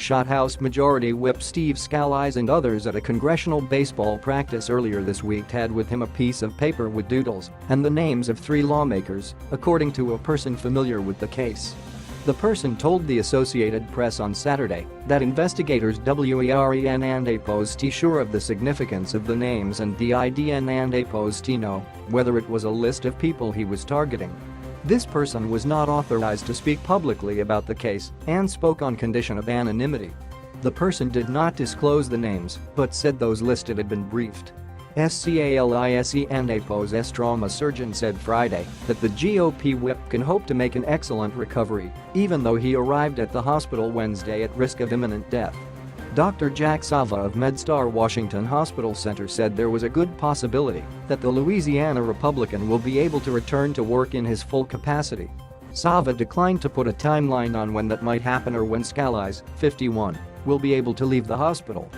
shot House Majority Whip Steve Scalise and others at a congressional baseball practice earlier this week had with him a piece of paper with doodles and the names of 3 lawmakers, according to a person familiar with the case. The person told the Associated Press on Saturday that investigators WEREN and APOS sure of the significance of the names and DIDN and APOS know whether it was a list of people he was targeting. This person was not authorized to speak publicly about the case and spoke on condition of anonymity. The person did not disclose the names but said those listed had been briefed. Scalise and APOS trauma surgeon said Friday that the GOP whip can hope to make an excellent recovery, even though he arrived at the hospital Wednesday at risk of imminent death. Dr. Jack Sava of MedStar Washington Hospital Center said there was a good possibility that the Louisiana Republican will be able to return to work in his full capacity. Sava declined to put a timeline on when that might happen or when Scalise, 51, will be able to leave the hospital.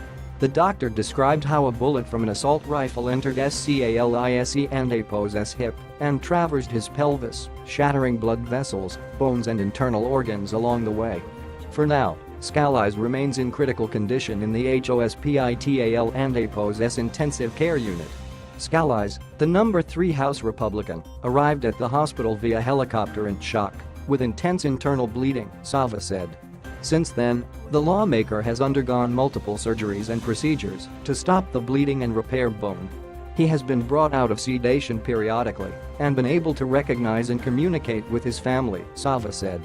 The doctor described how a bullet from an assault rifle entered Scalise and APOS' hip and traversed his pelvis, shattering blood vessels, bones and internal organs along the way. For now, Scalise remains in critical condition in the hospital and APOS intensive care unit. Scalise, the number 3 House Republican, arrived at the hospital via helicopter in shock, with intense internal bleeding, Sava said. Since then, the lawmaker has undergone multiple surgeries and procedures to stop the bleeding and repair bone. He has been brought out of sedation periodically and been able to recognize and communicate with his family, Sava said.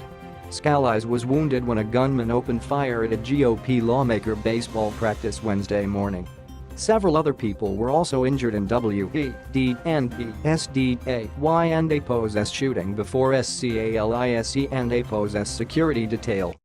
Scalise was wounded when a gunman opened fire at a GOP lawmaker baseball practice Wednesday morning. Several other people were also injured in WEDNB, SDAY and APOS shooting before Scalise and APOS security detail